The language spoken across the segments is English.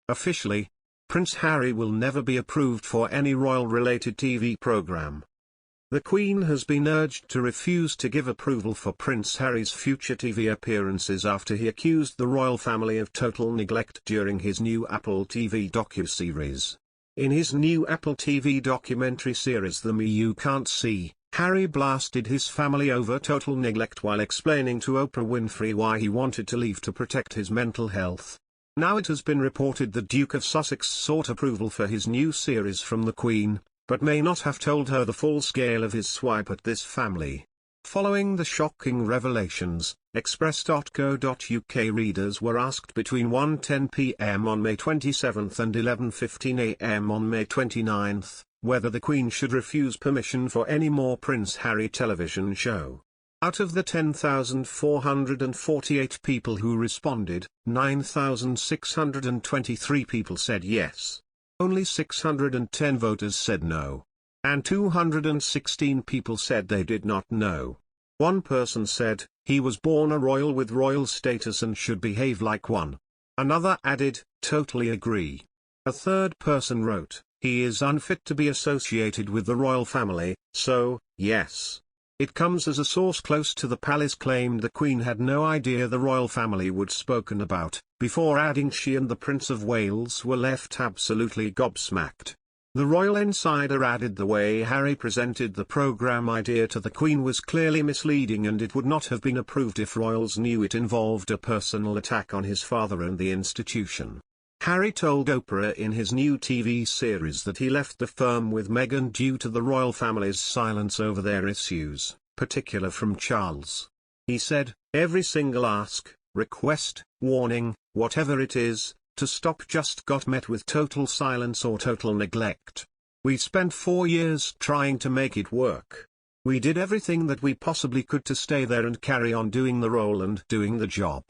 Officially, Prince Harry will never be approved for any royal-related TV program. The Queen has been urged to refuse to give approval for Prince Harry's future TV appearances after he accused the royal family of total neglect during his new Apple TV docuseries. In his new Apple TV documentary series The Me You Can't See, Harry blasted his family over total neglect while explaining to Oprah Winfrey why he wanted to leave to protect his mental health. Now it has been reported the Duke of Sussex sought approval for his new series from the Queen, but may not have told her the full scale of his swipe at this family. Following the shocking revelations, Express.co.uk readers were asked between 1:10 p.m. on May 27 and 11:15 a.m. on May 29, whether the Queen should refuse permission for any more Prince Harry television show. Out of the 10,448 people who responded, 9,623 people said yes. Only 610 voters said no. And 216 people said they did not know. One person said, he was born a royal with royal status and should behave like one. Another added, totally agree. A third person wrote, he is unfit to be associated with the royal family, so, yes. It comes as a source close to the palace claimed the Queen had no idea the royal family would spoken about, before adding she and the Prince of Wales were left absolutely gobsmacked. The royal insider added the way Harry presented the programme idea to the Queen was clearly misleading and it would not have been approved if royals knew it involved a personal attack on his father and the institution. Harry told Oprah in his new TV series that he left the firm with Meghan due to the royal family's silence over their issues, particularly from Charles. He said, every single ask, request, warning, whatever it is, to stop just got met with total silence or total neglect. We spent 4 years trying to make it work. We did everything that we possibly could to stay there and carry on doing the role and doing the job.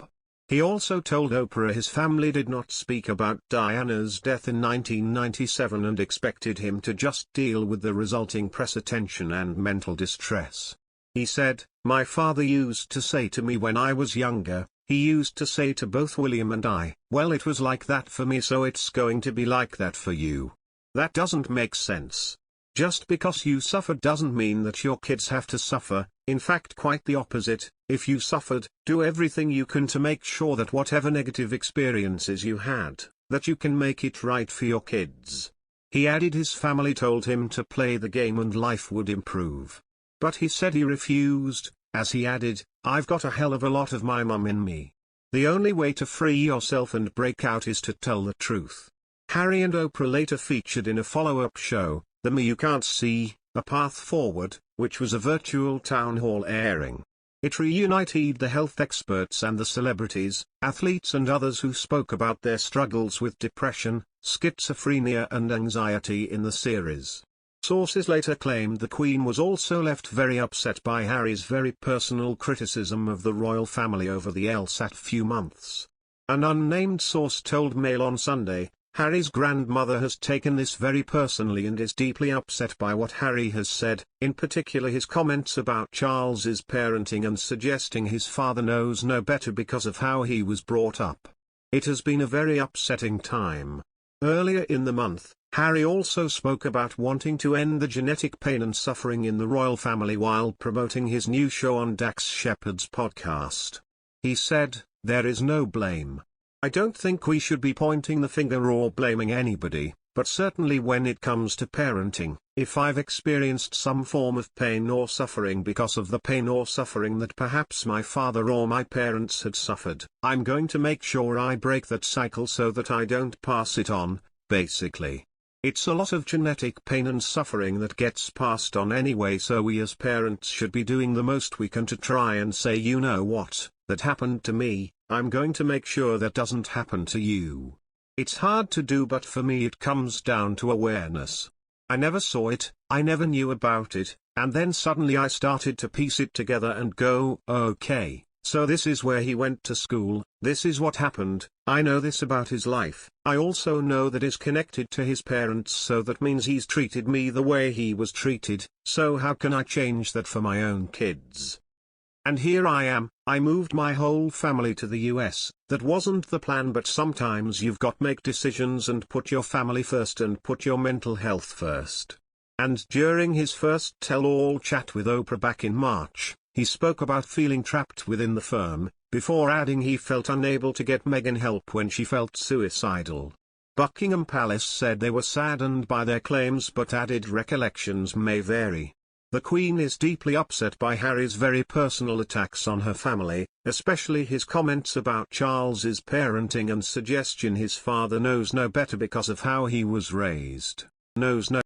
He also told Oprah his family did not speak about Diana's death in 1997 and expected him to just deal with the resulting press attention and mental distress. He said, my father used to say to me when I was younger, he used to say to both William and I, well, it was like that for me, so it's going to be like that for you. That doesn't make sense. Just because you suffered doesn't mean that your kids have to suffer. In fact, quite the opposite. If you suffered, do everything you can to make sure that whatever negative experiences you had, that you can make it right for your kids. He added his family told him to play the game and life would improve. But he said he refused, as he added, I've got a hell of a lot of my mum in me. The only way to free yourself and break out is to tell the truth. Harry and Oprah later featured in a follow-up show, The Me You Can't See, A Path Forward, which was a virtual town hall airing. It reunited the health experts and the celebrities, athletes and others who spoke about their struggles with depression, schizophrenia and anxiety in the series. Sources later claimed the Queen was also left very upset by Harry's very personal criticism of the royal family over the LSAT few months. An unnamed source told Mail on Sunday, Harry's grandmother has taken this very personally and is deeply upset by what Harry has said, in particular his comments about Charles's parenting and suggesting his father knows no better because of how he was brought up. It has been a very upsetting time. Earlier in the month, Harry also spoke about wanting to end the genetic pain and suffering in the royal family while promoting his new show on Dax Shepard's podcast. He said, there is no blame. I don't think we should be pointing the finger or blaming anybody, but certainly when it comes to parenting, if I've experienced some form of pain or suffering because of the pain or suffering that perhaps my father or my parents had suffered, I'm going to make sure I break that cycle so that I don't pass it on, basically. It's a lot of genetic pain and suffering that gets passed on anyway, so we as parents should be doing the most we can to try and say, you know what, that happened to me, I'm going to make sure that doesn't happen to you. It's hard to do, but for me it comes down to awareness. I never saw it, I never knew about it, and then suddenly I started to piece it together and go, okay, so this is where he went to school, this is what happened, I know this about his life, I also know that is connected to his parents, so that means he's treated me the way he was treated, so how can I change that for my own kids? And here I am, I moved my whole family to the US. That wasn't the plan, but sometimes you've got make decisions and put your family first and put your mental health first. And during his first tell-all chat with Oprah back in March, he spoke about feeling trapped within the firm, before adding he felt unable to get Meghan help when she felt suicidal. Buckingham Palace said they were saddened by their claims but added recollections may vary. The Queen is deeply upset by Harry's very personal attacks on her family, especially his comments about Charles's parenting and suggestion his father knows no better because of how he was raised. Knows no